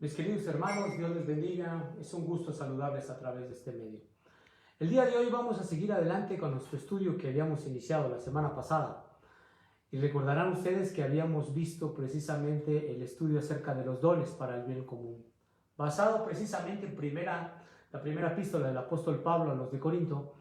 Mis queridos hermanos, Dios les bendiga. Es un gusto saludarles a través de este medio. El día de hoy vamos a seguir adelante con nuestro estudio que habíamos iniciado la semana pasada. Y recordarán ustedes que habíamos visto precisamente el estudio acerca de los dones para el bien común, basado precisamente en la primera epístola del apóstol Pablo a los de Corinto,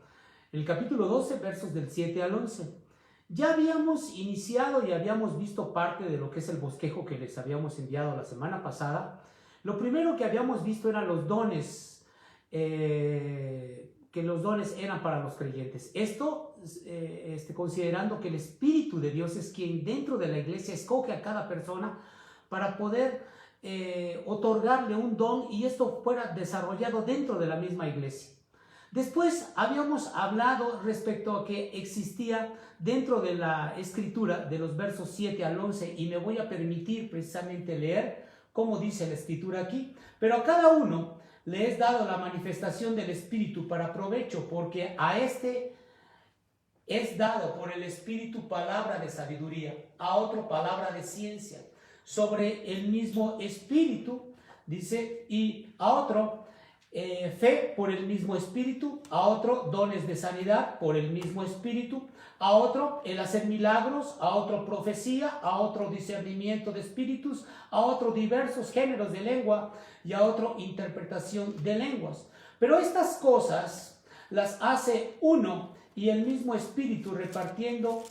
en el capítulo 12, versos del 7 al 11. Ya habíamos iniciado y habíamos visto parte de lo que es el bosquejo que les habíamos enviado la semana pasada. Lo primero que habíamos visto eran los dones, que los dones eran para los creyentes. Esto considerando que el Espíritu de Dios es quien dentro de la iglesia escoge a cada persona para poder otorgarle un don y esto fuera desarrollado dentro de la misma iglesia. Después habíamos hablado respecto a que existía dentro de la escritura de los versos 7 al 11 y me voy a permitir precisamente leer como dice la escritura aquí, pero a cada uno le es dado la manifestación del Espíritu para provecho, porque a este es dado por el Espíritu palabra de sabiduría, a otro palabra de ciencia, sobre el mismo Espíritu, dice, y a otro fe por el mismo Espíritu, a otro dones de sanidad por el mismo Espíritu, a otro el hacer milagros, a otro profecía, a otro discernimiento de espíritus, a otro diversos géneros de lengua y a otro interpretación de lenguas. Pero estas cosas las hace uno y el mismo Espíritu, repartiendo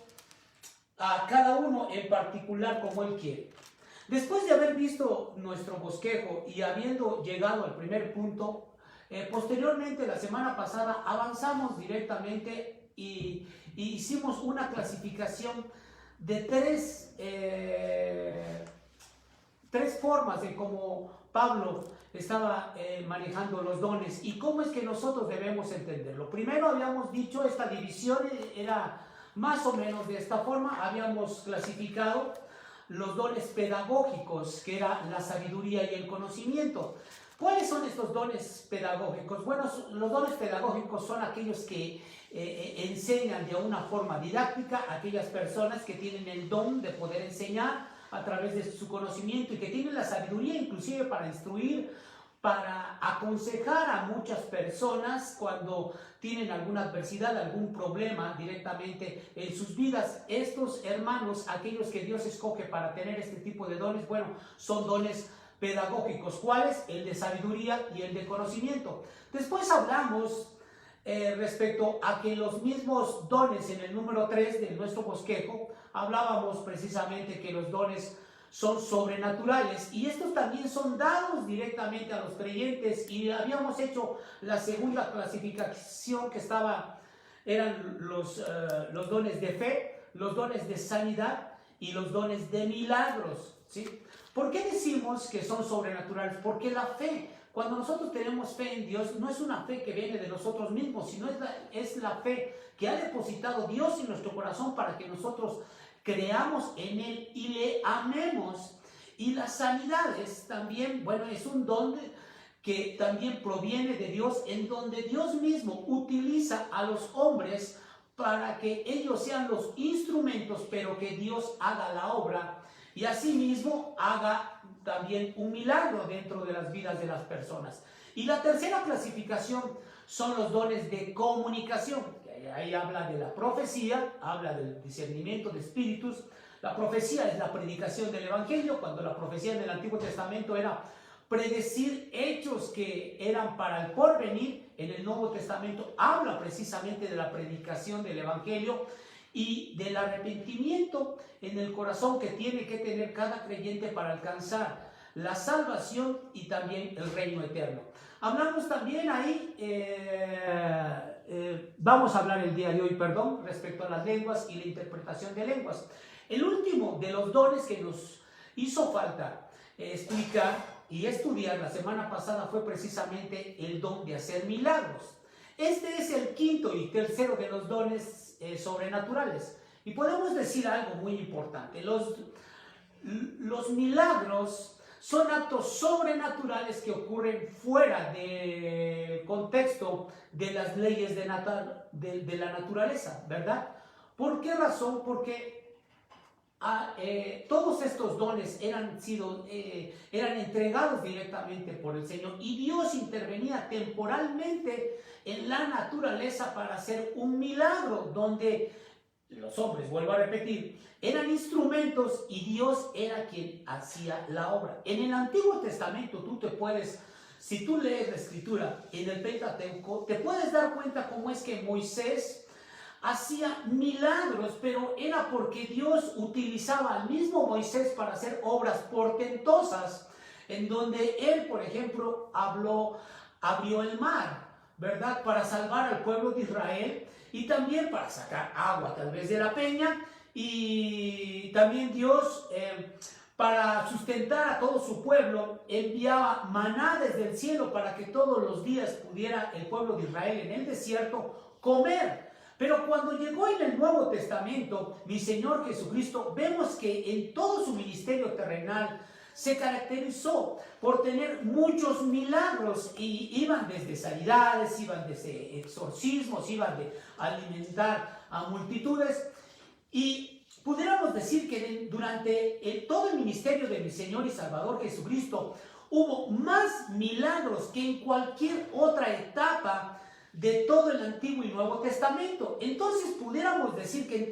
a cada uno en particular como él quiere. Después de haber visto nuestro bosquejo y habiendo llegado al primer punto, posteriormente la semana pasada avanzamos directamente y hicimos una clasificación de tres formas de cómo Pablo estaba manejando los dones y cómo es que nosotros debemos entenderlo. Primero habíamos dicho, esta división era más o menos de esta forma. Habíamos clasificado los dones pedagógicos, que era la sabiduría y el conocimiento. ¿Cuáles son estos dones pedagógicos? Bueno, los dones pedagógicos son aquellos que enseñan de una forma didáctica a aquellas personas que tienen el don de poder enseñar a través de su conocimiento y que tienen la sabiduría inclusive para instruir, para aconsejar a muchas personas cuando tienen alguna adversidad, algún problema directamente en sus vidas. Estos hermanos, aquellos que Dios escoge para tener este tipo de dones, bueno, son dones pedagógicos. ¿Cuáles? El de sabiduría y el de conocimiento. Después hablamos respecto a que los mismos dones en el número 3 de nuestro bosquejo, hablábamos precisamente que los dones son sobrenaturales y estos también son dados directamente a los creyentes y habíamos hecho la segunda clasificación que eran los dones de fe, los dones de sanidad y los dones de milagros, ¿sí? ¿Por qué decimos que son sobrenaturales? Porque la fe, cuando nosotros tenemos fe en Dios, no es una fe que viene de nosotros mismos, sino es la fe que ha depositado Dios en nuestro corazón para que nosotros creamos en Él y le amemos. Y las sanidades también, bueno, es un don que también proviene de Dios, en donde Dios mismo utiliza a los hombres para que ellos sean los instrumentos, pero que Dios haga la obra y asimismo haga también un milagro dentro de las vidas de las personas. Y la tercera clasificación son los dones de comunicación. Ahí habla de la profecía, habla del discernimiento de espíritus. La profecía es la predicación del evangelio, cuando la profecía en el Antiguo Testamento era predecir hechos que eran para el porvenir. En el Nuevo Testamento habla precisamente de la predicación del evangelio y del arrepentimiento en el corazón que tiene que tener cada creyente para alcanzar la salvación y también el reino eterno. Hablamos también ahí, vamos a hablar el día de hoy, respecto a las lenguas y la interpretación de lenguas. El último de los dones que nos hizo falta explicar y estudiar la semana pasada fue precisamente el don de hacer milagros. Este es el quinto y tercero de los dones sobrenaturales. Y podemos decir algo muy importante. Los milagros son actos sobrenaturales que ocurren fuera del contexto de las leyes de la naturaleza, ¿verdad? ¿Por qué razón? Porque todos estos dones eran entregados directamente por el Señor, y Dios intervenía temporalmente en la naturaleza para hacer un milagro donde los hombres, vuelvo a repetir, eran instrumentos y Dios era quien hacía la obra. En el Antiguo Testamento si tú lees la Escritura en el Pentateuco, te puedes dar cuenta cómo es que Moisés hacía milagros, pero era porque Dios utilizaba al mismo Moisés para hacer obras portentosas, en donde él, por ejemplo, abrió el mar, ¿verdad? Para salvar al pueblo de Israel, y también para sacar agua a través de la peña, y también Dios, para sustentar a todo su pueblo, enviaba maná desde el cielo para que todos los días pudiera el pueblo de Israel en el desierto comer. Pero cuando llegó en el Nuevo Testamento, mi Señor Jesucristo, vemos que en todo su ministerio terrenal se caracterizó por tener muchos milagros, y iban desde sanidades, iban desde exorcismos, iban de alimentar a multitudes, y pudiéramos decir que durante todo el ministerio de mi Señor y Salvador Jesucristo hubo más milagros que en cualquier otra etapa de todo el Antiguo y Nuevo Testamento. Entonces pudiéramos decir que en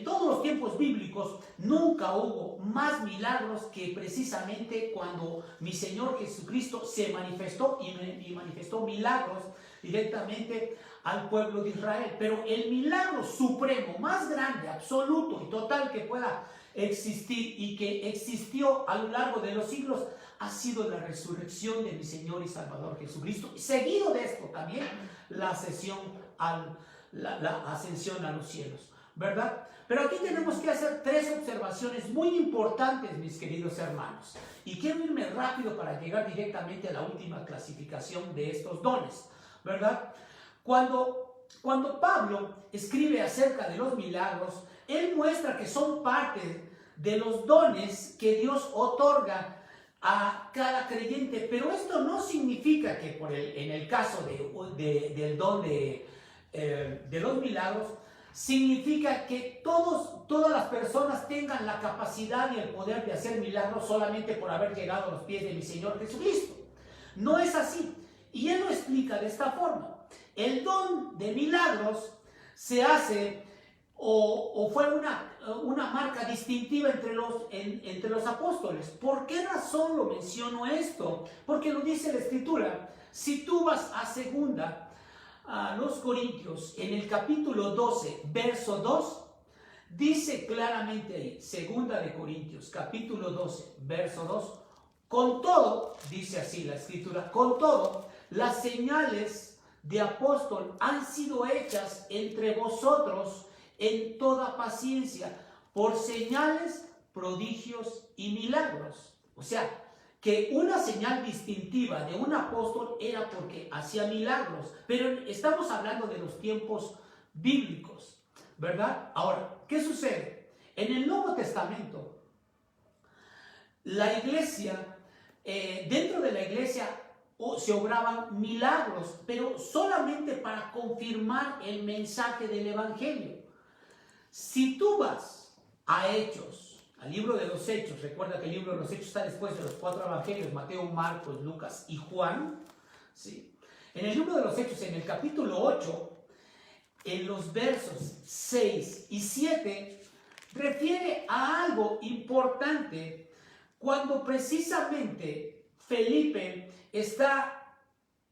todos los tiempos bíblicos nunca hubo más milagros que precisamente cuando mi Señor Jesucristo se manifestó y manifestó milagros directamente al pueblo de Israel. Pero el milagro supremo, más grande, absoluto y total que pueda existir y que existió a lo largo de los siglos, ha sido la resurrección de mi Señor y Salvador Jesucristo, y seguido de esto también la ascensión a los cielos, ¿verdad? Pero aquí tenemos que hacer tres observaciones muy importantes, mis queridos hermanos, y quiero irme rápido para llegar directamente a la última clasificación de estos dones, ¿verdad? Cuando Pablo escribe acerca de los milagros, él muestra que son parte de los dones que Dios otorga a cada creyente, pero esto no significa que en el caso del don de los milagros, significa que todas las personas tengan la capacidad y el poder de hacer milagros solamente por haber llegado a los pies de mi Señor Jesucristo. No es así, y él lo explica de esta forma. El don de milagros se hace o fue una marca distintiva entre los apóstoles. ¿Por qué razón lo menciono esto? Porque lo dice la Escritura. Si tú vas a los Corintios, en el capítulo 12, verso 2, dice claramente ahí, segunda de Corintios, capítulo 12, verso 2, con todo, dice así la Escritura, con todo, las señales de apóstol han sido hechas entre vosotros en toda paciencia, por señales, prodigios y milagros. O sea, que una señal distintiva de un apóstol era porque hacía milagros, pero estamos hablando de los tiempos bíblicos, ¿verdad? Ahora, ¿qué sucede? En el Nuevo Testamento, la iglesia, dentro de la iglesia se obraban milagros, pero solamente para confirmar el mensaje del Evangelio. Si tú vas a Hechos, al libro de los Hechos, recuerda que el libro de los Hechos está después de los 4 evangelios, Mateo, Marcos, Lucas y Juan, ¿sí? En el libro de los Hechos, en el capítulo 8, en los versos 6 y 7, refiere a algo importante cuando precisamente Felipe está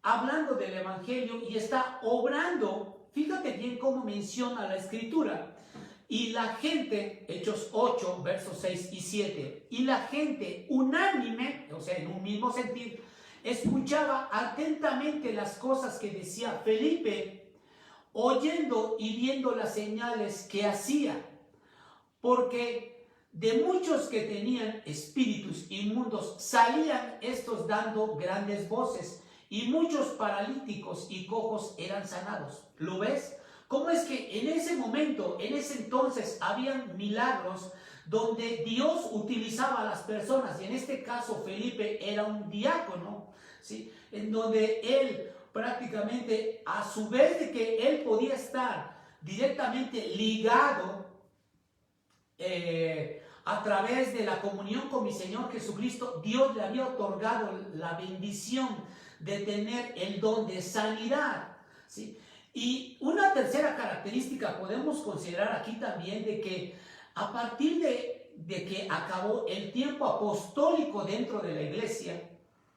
hablando del Evangelio y está obrando. Fíjate bien cómo menciona la Escritura. Y la gente, Hechos 8, versos 6 y 7, y la gente unánime, o sea, en un mismo sentir, escuchaba atentamente las cosas que decía Felipe, oyendo y viendo las señales que hacía, porque de muchos que tenían espíritus inmundos salían estos dando grandes voces, y muchos paralíticos y cojos eran sanados. ¿Lo ves? ¿Cómo es que en ese momento, en ese entonces, habían milagros donde Dios utilizaba a las personas? Y en este caso Felipe era un diácono, ¿sí? En donde él prácticamente, a su vez de que él podía estar directamente ligado a través de la comunión con mi Señor Jesucristo. Dios le había otorgado la bendición de tener el don de sanidad, ¿sí? Y una tercera característica podemos considerar aquí también, de que a partir de que acabó el tiempo apostólico dentro de la iglesia,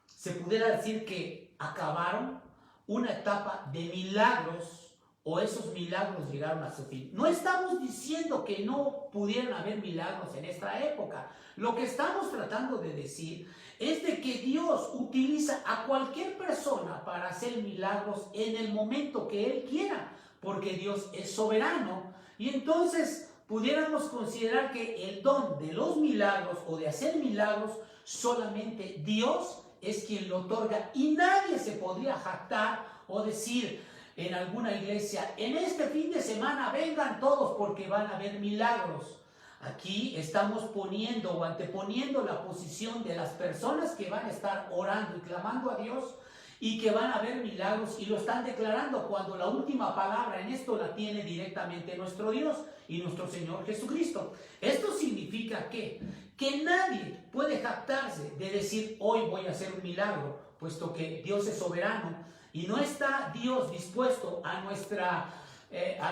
se pudiera decir que acabaron una etapa de milagros, o esos milagros llegaron a su fin. No estamos diciendo que no pudieran haber milagros en esta época. Lo que estamos tratando de decir es de que Dios utiliza a cualquier persona para hacer milagros en el momento que Él quiera, porque Dios es soberano. Y entonces pudiéramos considerar que el don de los milagros o de hacer milagros, solamente Dios es quien lo otorga, y nadie se podría jactar o decir en alguna iglesia: en este fin de semana vengan todos porque van a haber milagros. Aquí estamos poniendo o anteponiendo la posición de las personas que van a estar orando y clamando a Dios y que van a haber milagros, y lo están declarando, cuando la última palabra en esto la tiene directamente nuestro Dios y nuestro Señor Jesucristo. Esto significa que nadie puede jactarse de decir: hoy voy a hacer un milagro, puesto que Dios es soberano y no está Dios dispuesto a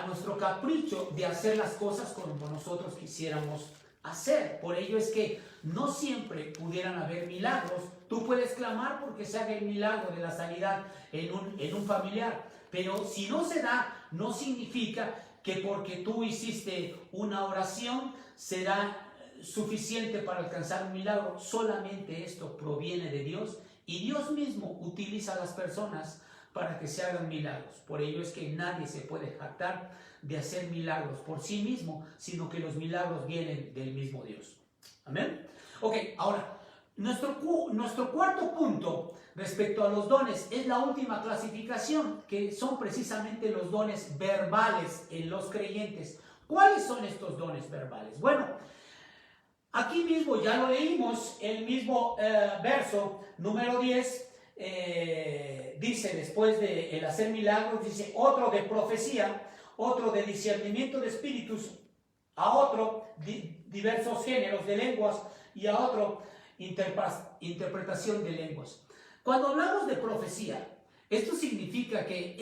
nuestro capricho de hacer las cosas como nosotros quisiéramos hacer. Por ello es que no siempre pudieran haber milagros. Tú puedes clamar porque se haga el milagro de la sanidad en un familiar, pero si no se da, no significa que porque tú hiciste una oración será suficiente para alcanzar un milagro. Solamente esto proviene de Dios, y Dios mismo utiliza a las personas para que se hagan milagros. Por ello es que nadie se puede jactar de hacer milagros por sí mismo, sino que los milagros vienen del mismo Dios. Amén. Ok, ahora, nuestro cuarto punto respecto a los dones es la última clasificación, que son precisamente los dones verbales en los creyentes. ¿Cuáles son estos dones verbales? Bueno, aquí mismo ya lo leímos, el mismo verso número 10, dice, después de el hacer milagros, dice: otro de profecía, otro de discernimiento de espíritus, a otro diversos géneros de lenguas, y a otro interpretación de lenguas. Cuando hablamos de profecía, esto significa que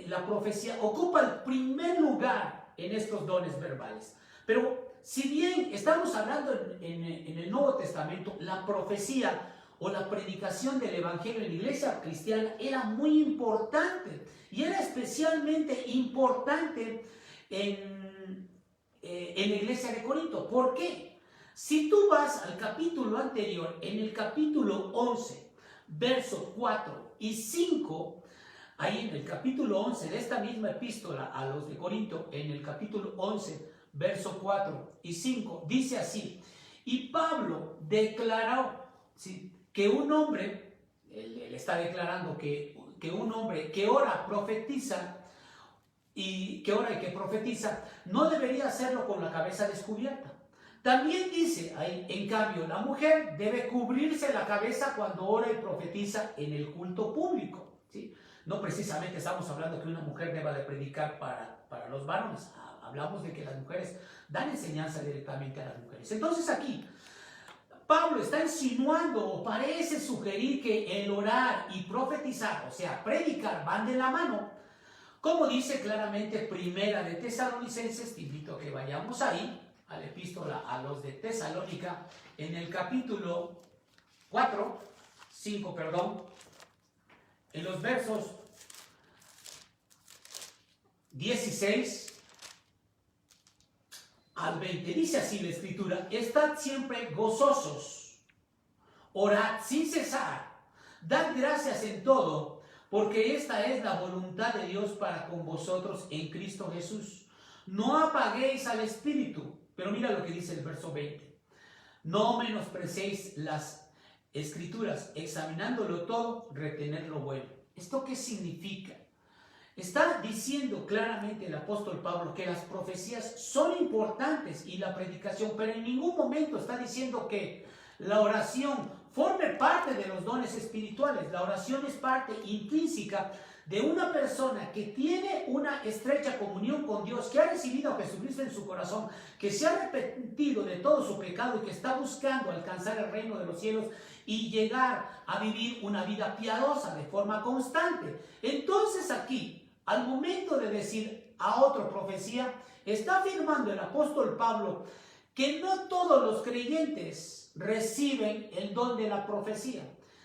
la profecía ocupa el primer lugar en estos dones verbales. Pero si bien estamos hablando en el Nuevo Testamento, la profecía o la predicación del Evangelio en la iglesia cristiana era muy importante, y era especialmente importante en la iglesia de Corinto. ¿Por qué? Si tú vas al capítulo anterior, en el capítulo 11, versos 4 y 5, ahí en el capítulo 11 de esta misma epístola a los de Corinto, en el capítulo 11, versos 4 y 5, dice así: y Pablo declaró, ¿sí?, que un hombre, él está declarando que un hombre que ora, profetiza, y que profetiza, no debería hacerlo con la cabeza descubierta. También dice ahí, en cambio, la mujer debe cubrirse la cabeza cuando ora y profetiza en el culto público, ¿sí? No precisamente estamos hablando que una mujer deba de predicar para los varones. Hablamos de que las mujeres dan enseñanza directamente a las mujeres. Entonces aquí Pablo está insinuando, o parece sugerir, que el orar y profetizar, o sea, predicar, van de la mano. Como dice claramente Primera de Tesalonicenses, te invito a que vayamos ahí, a la epístola a los de Tesalónica, en el capítulo 5, en los versos 16 al 20, dice así la Escritura: estad siempre gozosos, orad sin cesar, dad gracias en todo, porque esta es la voluntad de Dios para con vosotros en Cristo Jesús. No apaguéis al Espíritu. Pero mira lo que dice el verso 20: no menosprecéis las Escrituras, examinándolo todo, retened lo bueno. ¿Esto qué significa? Está diciendo claramente el apóstol Pablo que las profecías son importantes y la predicación, pero en ningún momento está diciendo que la oración forme parte de los dones espirituales. La oración es parte intrínseca de una persona que tiene una estrecha comunión con Dios, que ha recibido a Jesucristo en su corazón, que se ha arrepentido de todo su pecado y que está buscando alcanzar el reino de los cielos y llegar a vivir una vida piadosa de forma constante. Entonces aquí, al momento de decir a otro profecía, está afirmando el apóstol Pablo que no todos los creyentes reciben el don de la profecía,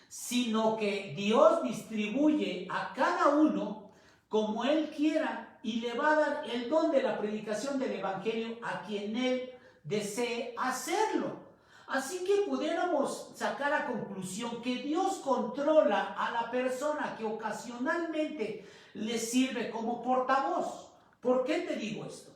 sino que Dios distribuye a cada uno como Él quiera y le va a dar el don de la predicación del Evangelio a quien Él desee hacerlo. Así que pudiéramos sacar a conclusión que Dios controla a la persona que ocasionalmente le sirve como portavoz. ¿Por qué te digo esto?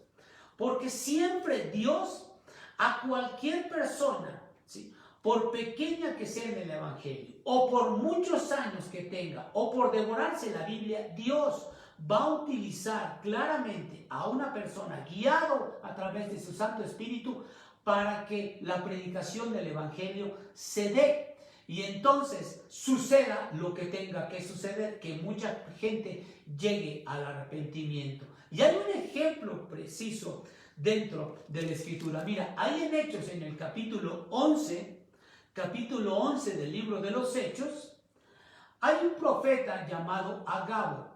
Porque siempre Dios a cualquier persona, ¿sí?, por pequeña que sea en el Evangelio, o por muchos años que tenga, o por devorarse la Biblia, Dios va a utilizar claramente a una persona guiado a través de su Santo Espíritu para que la predicación del Evangelio se dé. Y entonces suceda lo que tenga que suceder, que mucha gente llegue al arrepentimiento. Y hay un ejemplo preciso dentro de la Escritura. Mira, hay en Hechos, en el capítulo 11 del libro de los Hechos, hay un profeta llamado Agabo,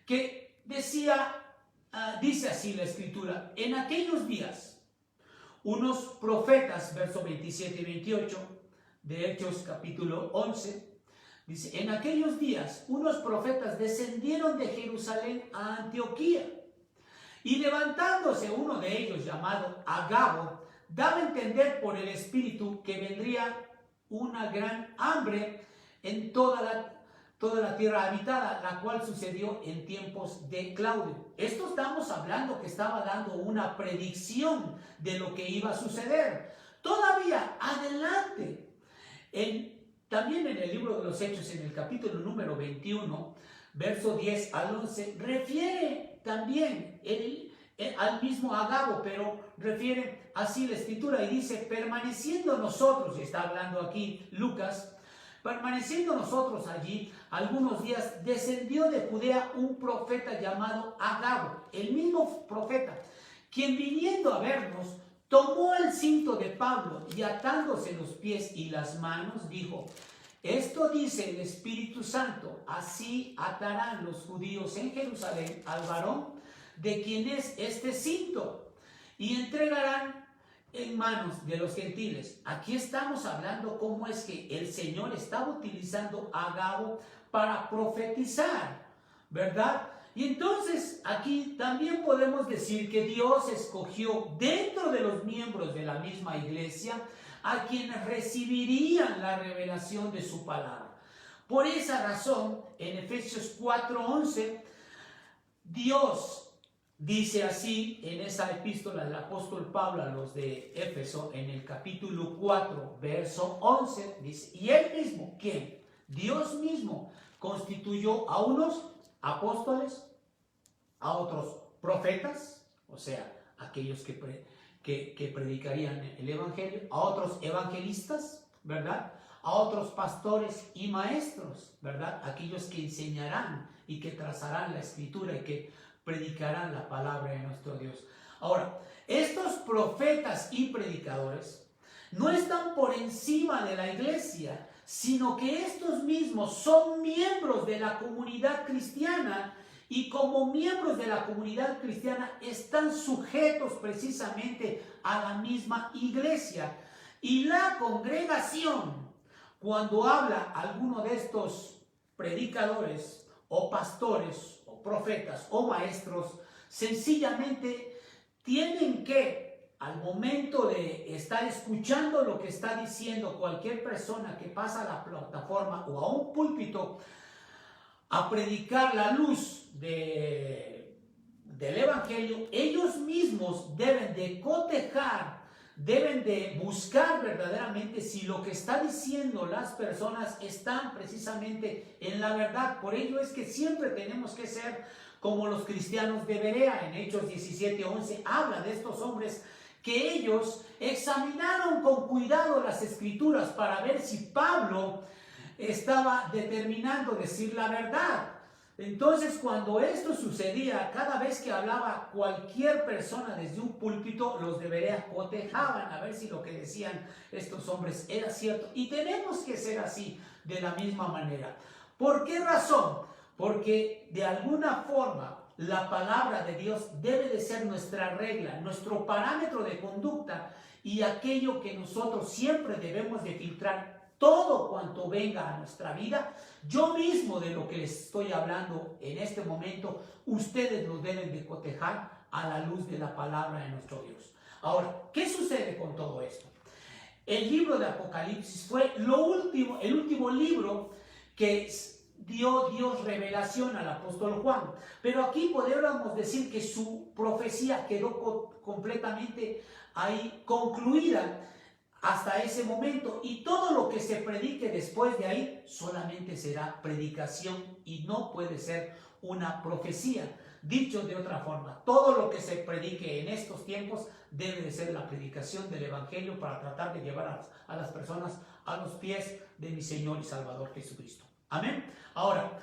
que dice así la Escritura: en aquellos días, unos profetas, versos 27 y 28 de Hechos capítulo 11, dice: en aquellos días, unos profetas descendieron de Jerusalén a Antioquía, y levantándose uno de ellos, llamado Agabo, daba a entender por el Espíritu que vendría una gran hambre en toda la tierra habitada, la cual sucedió en tiempos de Claudio. Esto estamos hablando que estaba dando una predicción de lo que iba a suceder. Todavía adelante, también en el libro de los Hechos, en el capítulo número 21, verso 10 al 11, refiere también al mismo Agabo, pero refiere así la Escritura y dice: permaneciendo nosotros, y está hablando aquí Lucas, permaneciendo nosotros allí algunos días, descendió de Judea un profeta llamado Agabo, el mismo profeta, quien viniendo a vernos, tomó el cinto de Pablo y atándose los pies y las manos, dijo: esto dice el Espíritu Santo, así atarán los judíos en Jerusalén al varón de quien es este cinto, y entregarán en manos de los gentiles. Aquí estamos hablando cómo es que el Señor estaba utilizando a Agabo para profetizar, ¿verdad? Y entonces aquí también podemos decir que Dios escogió dentro de los miembros de la misma iglesia a quienes recibirían la revelación de su palabra. Por esa razón, en Efesios 4:11, Dios dice así en esa epístola del apóstol Pablo a los de Éfeso, en el capítulo 4, verso 11, dice: y él mismo, ¿quién? Dios mismo constituyó a unos apóstoles, a otros profetas, o sea, aquellos que predicarían el evangelio, a otros evangelistas, ¿verdad?, a otros pastores y maestros, ¿verdad?, aquellos que enseñarán y que trazarán la Escritura y que predicarán la palabra de nuestro Dios. Ahora, estos profetas y predicadores no están por encima de la iglesia, sino que estos mismos son miembros de la comunidad cristiana, y como miembros de la comunidad cristiana están sujetos precisamente a la misma iglesia. Y la congregación, cuando habla alguno de estos predicadores o pastores o profetas o maestros, sencillamente tienen que, al momento de estar escuchando lo que está diciendo cualquier persona que pasa a la plataforma o a un púlpito a predicar la luz del evangelio, ellos mismos deben de cotejar, deben de buscar verdaderamente si lo que está diciendo las personas están precisamente en la verdad. Por ello es que siempre tenemos que ser como los cristianos de Berea. En Hechos 17:11 habla de estos hombres que ellos examinaron con cuidado las Escrituras para ver si Pablo estaba determinando decir la verdad. Entonces, cuando esto sucedía, cada vez que hablaba cualquier persona desde un púlpito, los de Berea cotejaban a ver si lo que decían estos hombres era cierto. Y tenemos que ser así, de la misma manera. ¿Por qué razón? Porque de alguna forma la palabra de Dios debe de ser nuestra regla, nuestro parámetro de conducta y aquello que nosotros siempre debemos de filtrar. Todo cuanto venga a nuestra vida, yo mismo de lo que les estoy hablando en este momento, ustedes lo deben de cotejar a la luz de la palabra de nuestro Dios. Ahora, ¿qué sucede con todo esto? El libro de Apocalipsis fue el último libro que dio Dios revelación al apóstol Juan. Pero aquí podríamos decir que su profecía quedó completamente ahí concluida hasta ese momento, y todo lo que se predique después de ahí solamente será predicación y no puede ser una profecía. Dicho de otra forma, todo lo que se predique en estos tiempos debe de ser la predicación del Evangelio para tratar de llevar a las personas a los pies de mi Señor y Salvador Jesucristo. Amén. Ahora,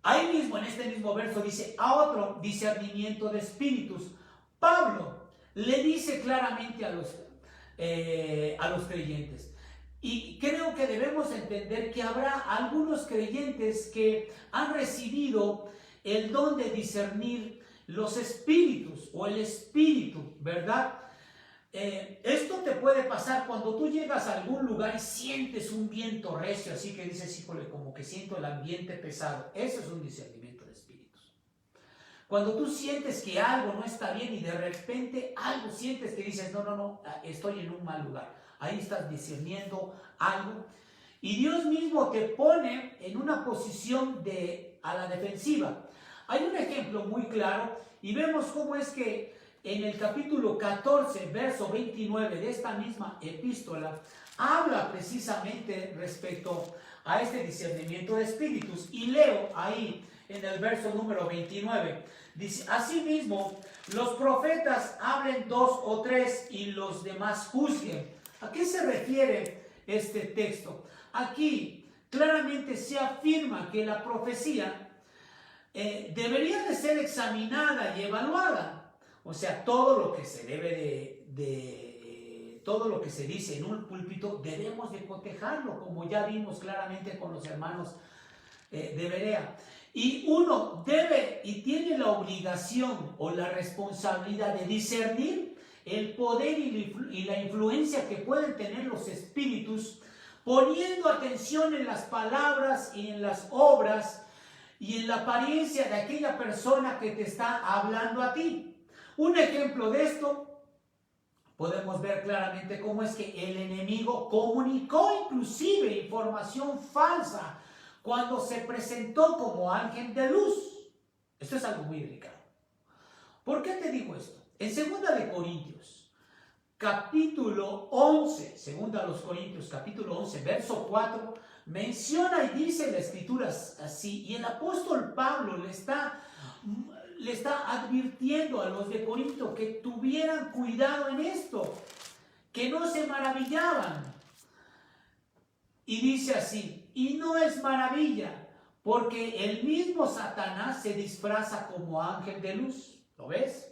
ahí mismo en este mismo verso dice, a otro discernimiento de espíritus. Pablo le dice claramente a los creyentes. Y creo que debemos entender que habrá algunos creyentes que han recibido el don de discernir los espíritus o el espíritu, ¿verdad? Esto te puede pasar cuando tú llegas a algún lugar y sientes un viento recio, así que dices, híjole, como que siento el ambiente pesado. Eso es un discernimiento de espíritus. Cuando tú sientes que algo no está bien y de repente algo sientes que dices, no, estoy en un mal lugar. Ahí estás discerniendo algo. Y Dios mismo te pone en una posición a la defensiva. Hay un ejemplo muy claro y vemos cómo es que en el capítulo 14, verso 29 de esta misma epístola, habla precisamente respecto a este discernimiento de espíritus. Y leo ahí en el verso número 29. Dice, asimismo, los profetas hablen 2 o 3 y los demás juzguen. ¿A qué se refiere este texto? Aquí claramente se afirma que la profecía debería de ser examinada y evaluada. O sea, todo lo que se debe todo lo que se dice en un púlpito debemos de cotejarlo, como ya vimos claramente con los hermanos de Berea. Y uno debe y tiene la obligación o la responsabilidad de discernir el poder y la influencia que pueden tener los espíritus, poniendo atención en las palabras y en las obras y en la apariencia de aquella persona que te está hablando a ti. Un ejemplo de esto podemos ver claramente cómo es que el enemigo comunicó inclusive información falsa cuando se presentó como ángel de luz. Esto es algo muy delicado. ¿Por qué te digo esto? En 2 de Corintios, capítulo 11, 2 Corintios, capítulo 11, verso 4, menciona y dice la escritura así, y el apóstol Pablo le está advirtiendo a los de Corinto que tuvieran cuidado en esto, que no se maravillaban. Y dice así, y no es maravilla, porque el mismo Satanás se disfraza como ángel de luz. ¿Lo ves?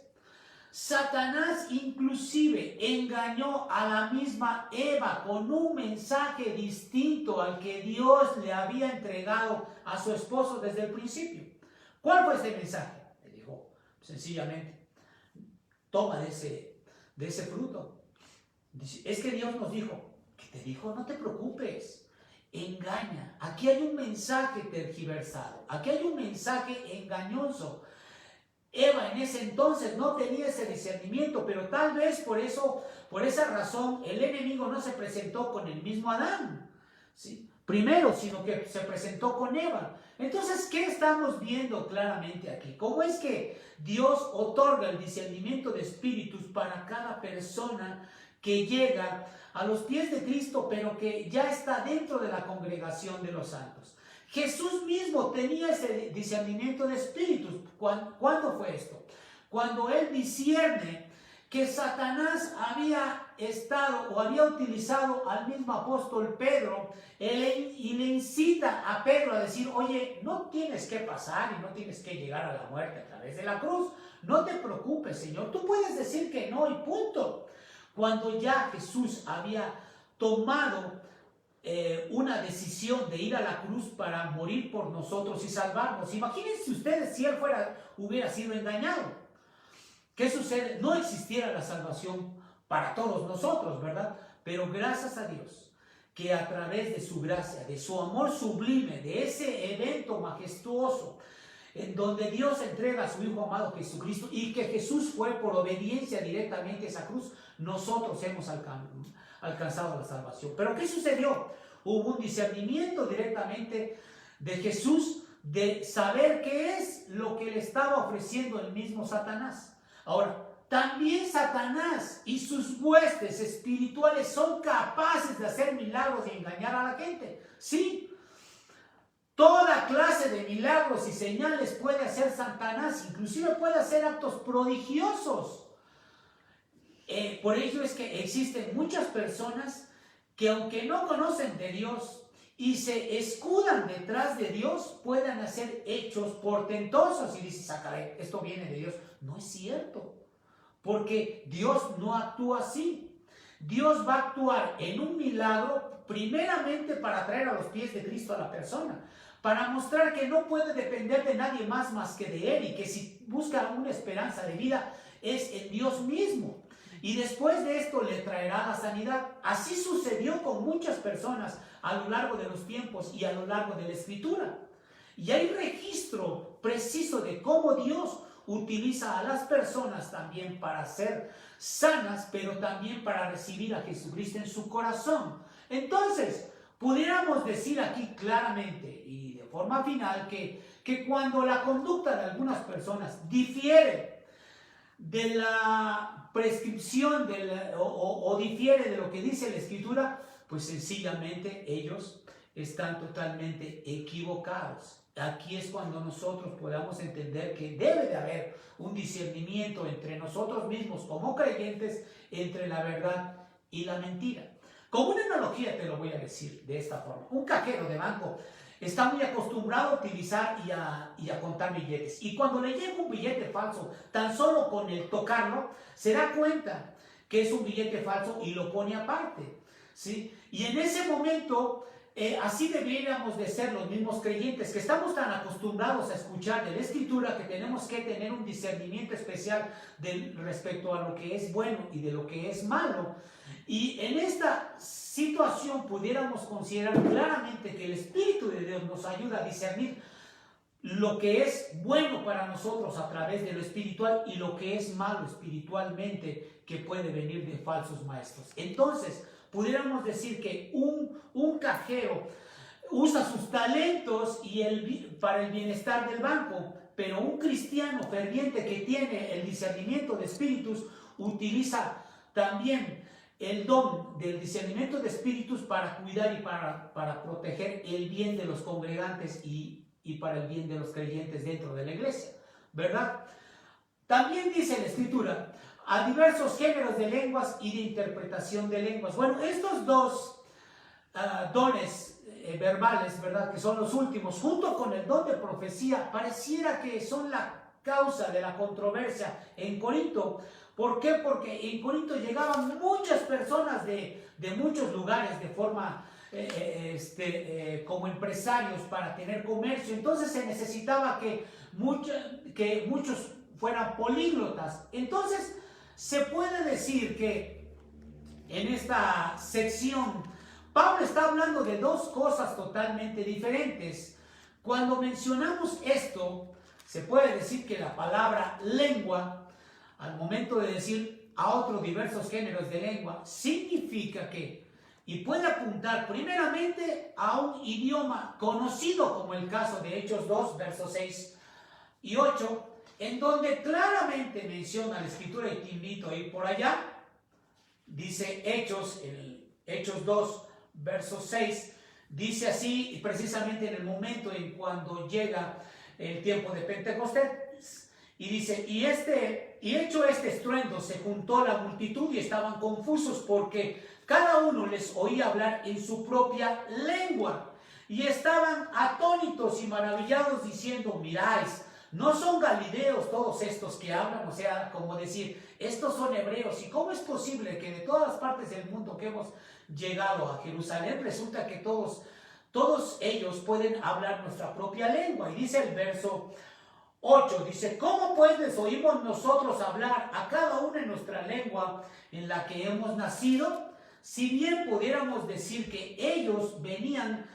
Satanás inclusive engañó a la misma Eva con un mensaje distinto al que Dios le había entregado a su esposo desde el principio. ¿Cuál fue ese mensaje? Le dijo sencillamente, toma de ese fruto. Dice, es que Dios nos dijo. ¿Qué te dijo? No te preocupes. Engaña. Aquí hay un mensaje tergiversado. Aquí hay un mensaje engañoso. Eva en ese entonces no tenía ese discernimiento, pero tal vez por esa razón, el enemigo no se presentó con el mismo Adán, ¿sí? Primero, sino que se presentó con Eva. Entonces, ¿qué estamos viendo claramente aquí? ¿Cómo es que Dios otorga el discernimiento de espíritus para cada persona que llega a los pies de Cristo, pero que ya está dentro de la congregación de los santos? Jesús mismo tenía ese discernimiento de espíritus. ¿Cuándo fue esto? Cuando él discierne que Satanás había estado o había utilizado al mismo apóstol Pedro y le incita a Pedro a decir, oye, no tienes que pasar y no tienes que llegar a la muerte a través de la cruz. No te preocupes, Señor, tú puedes decir que no y punto. Cuando ya Jesús había tomado una decisión de ir a la cruz para morir por nosotros y salvarnos. Imagínense ustedes si él hubiera sido engañado. ¿Qué sucede? No existiera la salvación para todos nosotros, ¿verdad? Pero gracias a Dios, que a través de su gracia, de su amor sublime, de ese evento majestuoso, en donde Dios entrega a su Hijo amado Jesucristo y que Jesús fue por obediencia directamente a esa cruz, nosotros hemos alcanzado la salvación. Pero ¿qué sucedió? Hubo un discernimiento directamente de Jesús de saber qué es lo que le estaba ofreciendo el mismo Satanás. Ahora, también Satanás y sus huestes espirituales son capaces de hacer milagros y engañar a la gente. Sí, toda clase de milagros y señales puede hacer Satanás, inclusive puede hacer actos prodigiosos. Por ello es que existen muchas personas que aunque no conocen de Dios y se escudan detrás de Dios, puedan hacer hechos portentosos. Y dices, caray, esto viene de Dios. No es cierto, porque Dios no actúa así. Dios va a actuar en un milagro primeramente para traer a los pies de Cristo a la persona, para mostrar que no puede depender de nadie más que de Él, y que si busca una esperanza de vida es en Dios mismo. Y después de esto le traerá la sanidad. Así sucedió con muchas personas a lo largo de los tiempos y a lo largo de la Escritura. Y hay registro preciso de cómo Dios utiliza a las personas también para ser sanas, pero también para recibir a Jesucristo en su corazón. Entonces, pudiéramos decir aquí claramente y de forma final que cuando la conducta de algunas personas difiere de la prescripción o difiere de lo que dice la Escritura, pues sencillamente ellos están totalmente equivocados. Aquí es cuando nosotros podamos entender que debe de haber un discernimiento entre nosotros mismos como creyentes entre la verdad y la mentira. Como una analogía te lo voy a decir de esta forma. Un cajero de banco está muy acostumbrado a utilizar y a contar billetes. Y cuando le llega un billete falso, tan solo con el tocarlo, se da cuenta que es un billete falso y lo pone aparte, ¿sí? Y en ese momento, así deberíamos de ser los mismos creyentes, que estamos tan acostumbrados a escuchar de la Escritura que tenemos que tener un discernimiento especial respecto a lo que es bueno y de lo que es malo. Y en esta situación pudiéramos considerar claramente que el Espíritu de Dios nos ayuda a discernir lo que es bueno para nosotros a través de lo espiritual y lo que es malo espiritualmente que puede venir de falsos maestros. Entonces, pudiéramos decir que un cajero usa sus talentos para el bienestar del banco, pero un cristiano ferviente que tiene el discernimiento de espíritus utiliza también el don del discernimiento de espíritus para cuidar y para proteger el bien de los congregantes y para el bien de los creyentes dentro de la iglesia, ¿verdad? También dice la Escritura, a diversos géneros de lenguas y de interpretación de lenguas. Bueno, estos dos dones verbales, ¿verdad?, que son los últimos, junto con el don de profecía, pareciera que son la causa de la controversia en Corinto. ¿Por qué? Porque en Corinto llegaban muchas personas de muchos lugares de forma como empresarios para tener comercio. Entonces se necesitaba que muchos fueran políglotas. Entonces se puede decir que en esta sección Pablo está hablando de dos cosas totalmente diferentes. Cuando mencionamos esto, se puede decir que la palabra lengua, al momento de decir a otros diversos géneros de lengua, significa y puede apuntar primeramente a un idioma conocido, como el caso de Hechos 2, versos 6 y 8, en donde claramente menciona la Escritura, y te invito a ir por allá. Dice Hechos 2, versos 6, dice así, y precisamente en el momento en cuando llega el tiempo de Pentecostés, Y dice, y hecho este estruendo, se juntó la multitud y estaban confusos porque cada uno les oía hablar en su propia lengua. Y estaban atónitos y maravillados diciendo, miráis, ¿no son galileos todos estos que hablan? O sea, como decir, estos son hebreos. ¿Y cómo es posible que de todas las partes del mundo que hemos llegado a Jerusalén, resulta que todos ellos pueden hablar nuestra propia lengua? Y dice el verso 8, dice, ¿cómo pues les oímos nosotros hablar a cada uno en nuestra lengua en la que hemos nacido? Si bien pudiéramos decir que ellos venían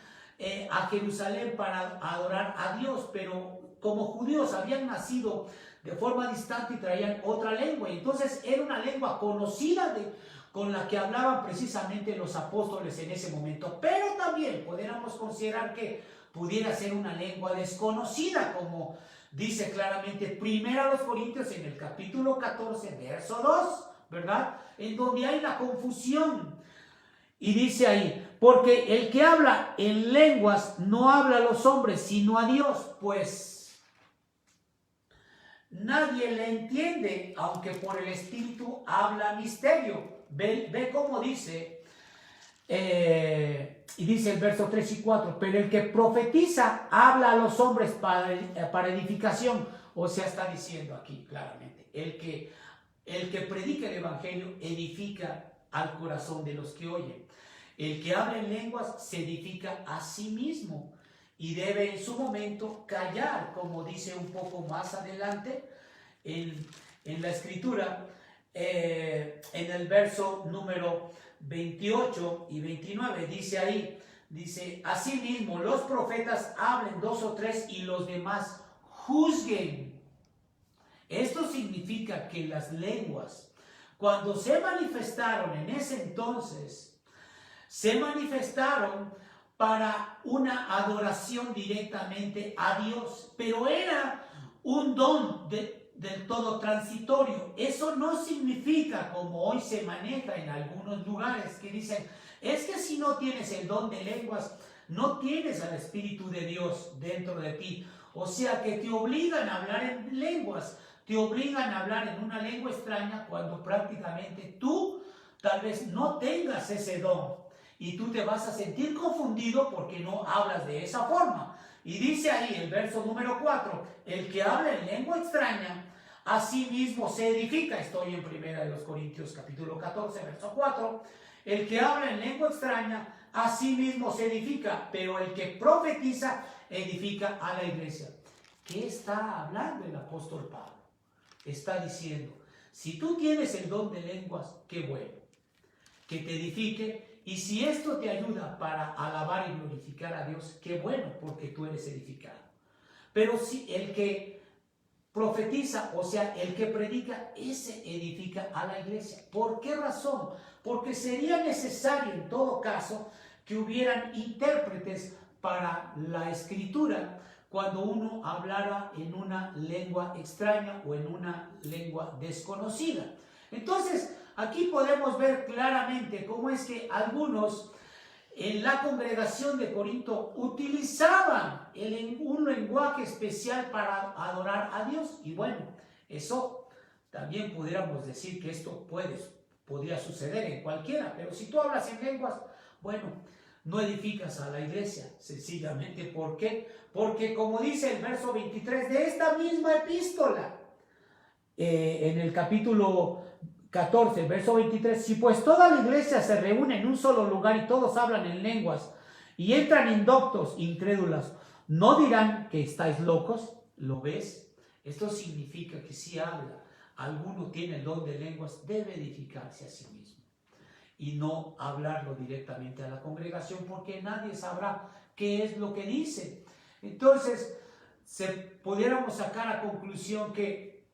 a Jerusalén para adorar a Dios, pero como judíos habían nacido de forma distante y traían otra lengua. Y entonces era una lengua conocida con la que hablaban precisamente los apóstoles en ese momento. Pero también pudiéramos considerar que pudiera ser una lengua desconocida, como dice claramente 1 Corintios en el capítulo 14, verso 2, ¿verdad? En donde hay la confusión. Y dice ahí, porque el que habla en lenguas no habla a los hombres, sino a Dios, pues nadie le entiende, aunque por el Espíritu habla misterio. Ve cómo dice, y dice el verso 3 y 4, pero el que profetiza habla a los hombres para edificación. O sea, está diciendo aquí claramente, el que predica el evangelio edifica al corazón de los que oyen. El que habla en lenguas se edifica a sí mismo y debe en su momento callar, como dice un poco más adelante en la escritura, en el verso número 28 y 29, dice ahí, dice, asimismo los profetas hablen 2 o 3 y los demás juzguen. Esto significa que las lenguas, cuando se manifestaron en ese entonces, se manifestaron para una adoración directamente a Dios, pero era un don del todo transitorio. Eso no significa, como hoy se maneja en algunos lugares, que dicen, es que si no tienes el don de lenguas, no tienes al Espíritu de Dios dentro de ti. O sea que te obligan a hablar en lenguas, te obligan a hablar en una lengua extraña cuando prácticamente tú tal vez no tengas ese don. Y tú te vas a sentir confundido porque no hablas de esa forma. Y dice ahí el verso número 4, el que habla en lengua extraña, a sí mismo se edifica. Estoy en 1 Corintios capítulo 14, verso 4. El que habla en lengua extraña, a sí mismo se edifica, pero el que profetiza, edifica a la iglesia. ¿Qué está hablando el apóstol Pablo? Está diciendo, si tú tienes el don de lenguas, qué bueno, que te edifique. Y si esto te ayuda para alabar y glorificar a Dios, qué bueno, porque tú eres edificado. Pero si el que profetiza, o sea, el que predica, ese edifica a la iglesia. ¿Por qué razón? Porque sería necesario en todo caso que hubieran intérpretes para la escritura cuando uno hablara en una lengua extraña o en una lengua desconocida. Entonces, aquí podemos ver claramente cómo es que algunos en la congregación de Corinto utilizaban un lenguaje especial para adorar a Dios. Y bueno, eso también pudiéramos decir que esto podría suceder en cualquiera. Pero si tú hablas en lenguas, bueno, no edificas a la iglesia. Sencillamente, ¿por qué? Porque como dice el verso 23 de esta misma epístola, en el capítulo 14, verso 23, si pues toda la iglesia se reúne en un solo lugar y todos hablan en lenguas y entran indoctos, incrédulas, ¿no dirán que estáis locos? ¿Lo ves? Esto significa que si alguno tiene el don de lenguas, debe edificarse a sí mismo y no hablarlo directamente a la congregación porque nadie sabrá qué es lo que dice. Entonces, pudiéramos sacar a conclusión que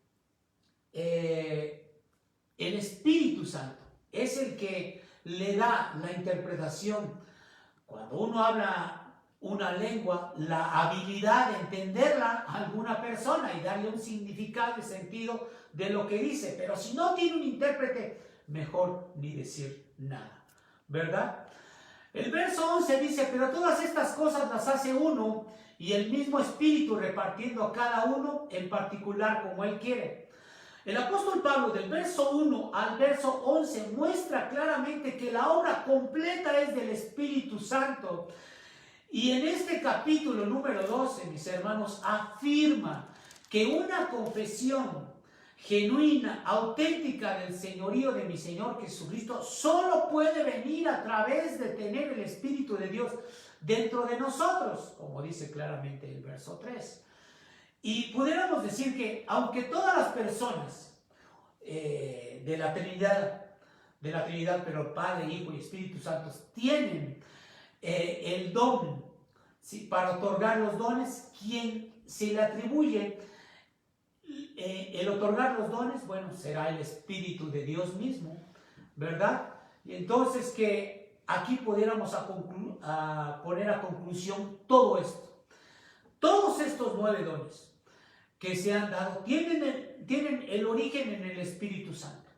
el Espíritu Santo es el que le da la interpretación. Cuando uno habla una lengua, la habilidad de entenderla a alguna persona y darle un significado y sentido de lo que dice. Pero si no tiene un intérprete, mejor ni decir nada, ¿verdad? El verso 11 dice, pero todas estas cosas las hace uno y el mismo Espíritu repartiendo a cada uno en particular como Él quiere. El apóstol Pablo del verso 1 al verso 11 muestra claramente que la obra completa es del Espíritu Santo. Y en este capítulo número 12, mis hermanos, afirma que una confesión genuina, auténtica del señorío de mi Señor Jesucristo solo puede venir a través de tener el Espíritu de Dios dentro de nosotros, como dice claramente el verso 3. Y pudiéramos decir que aunque todas las personas de la Trinidad, pero Padre, Hijo y Espíritu Santo tienen el don, ¿sí?, para otorgar los dones, quien se le atribuye el otorgar los dones, bueno, será el Espíritu de Dios mismo, ¿verdad? Y entonces que aquí pudiéramos poner a conclusión todo esto. Todos estos 9 dones que se han dado tienen el origen en el Espíritu Santo.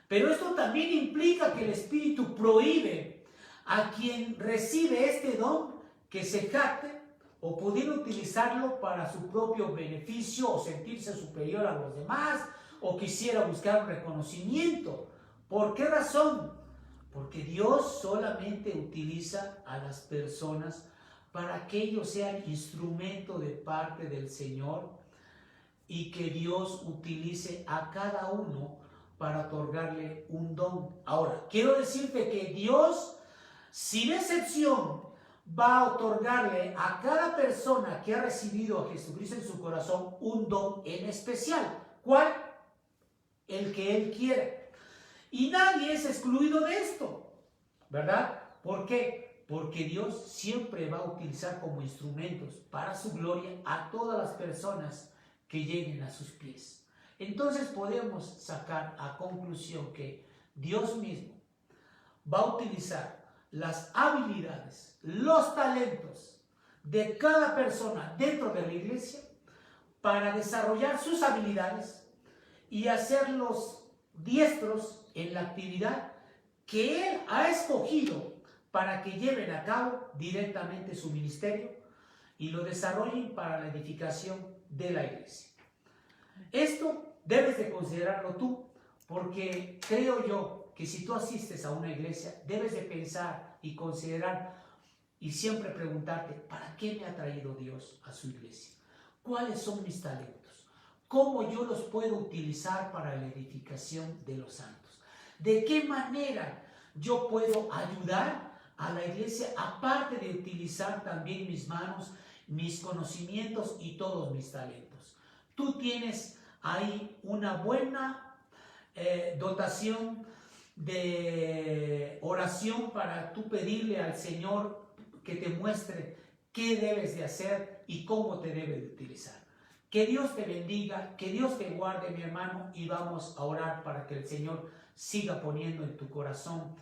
Pero esto también implica que el Espíritu prohíbe a quien recibe este don que se jacte o pudiera utilizarlo para su propio beneficio o sentirse superior a los demás o quisiera buscar un reconocimiento. ¿Por qué razón? Porque Dios solamente utiliza a las personas para que ellos sean instrumento de parte del Señor y que Dios utilice a cada uno para otorgarle un don. Ahora, quiero decirte que Dios, sin excepción, va a otorgarle a cada persona que ha recibido a Jesucristo en su corazón un don en especial. ¿Cuál? El que Él quiere. Y nadie es excluido de esto, ¿verdad? ¿Por qué? Porque Dios siempre va a utilizar como instrumentos para su gloria a todas las personas que lleguen a sus pies. Entonces podemos sacar a conclusión que Dios mismo va a utilizar las habilidades, los talentos de cada persona dentro de la iglesia para desarrollar sus habilidades y hacerlos diestros en la actividad que Él ha escogido para que lleven a cabo directamente su ministerio y lo desarrollen para la edificación de la iglesia. Esto debes de considerarlo tú, porque creo yo que si tú asistes a una iglesia, debes de pensar y considerar y siempre preguntarte, ¿para qué me ha traído Dios a su iglesia? ¿Cuáles son mis talentos? ¿Cómo yo los puedo utilizar para la edificación de los santos? ¿De qué manera yo puedo ayudar a la iglesia, aparte de utilizar también mis manos, mis conocimientos y todos mis talentos? Tú tienes ahí una buena dotación de oración para tú pedirle al Señor que te muestre qué debes de hacer y cómo te debe de utilizar. Que Dios te bendiga, que Dios te guarde, mi hermano, y vamos a orar para que el Señor siga poniendo en tu corazón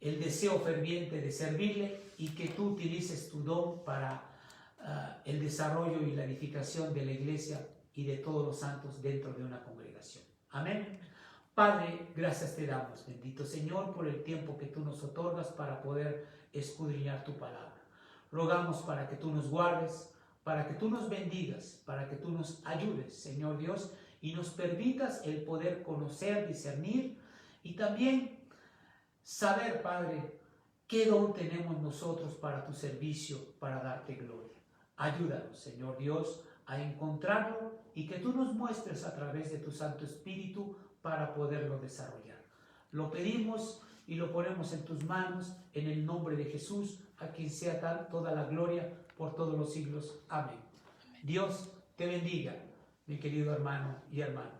el deseo ferviente de servirle y que tú utilices tu don para el desarrollo y la edificación de la iglesia y de todos los santos dentro de una congregación. Amén. Padre, gracias te damos, bendito Señor, por el tiempo que tú nos otorgas para poder escudriñar tu palabra. Rogamos para que tú nos guardes, para que tú nos bendigas, para que tú nos ayudes, Señor Dios, y nos permitas el poder conocer, discernir y también saber, Padre, qué don tenemos nosotros para tu servicio, para darte gloria. Ayúdanos, Señor Dios, a encontrarlo y que tú nos muestres a través de tu Santo Espíritu para poderlo desarrollar. Lo pedimos y lo ponemos en tus manos, en el nombre de Jesús, a quien sea toda la gloria por todos los siglos. Amén. Dios te bendiga, mi querido hermano y hermana.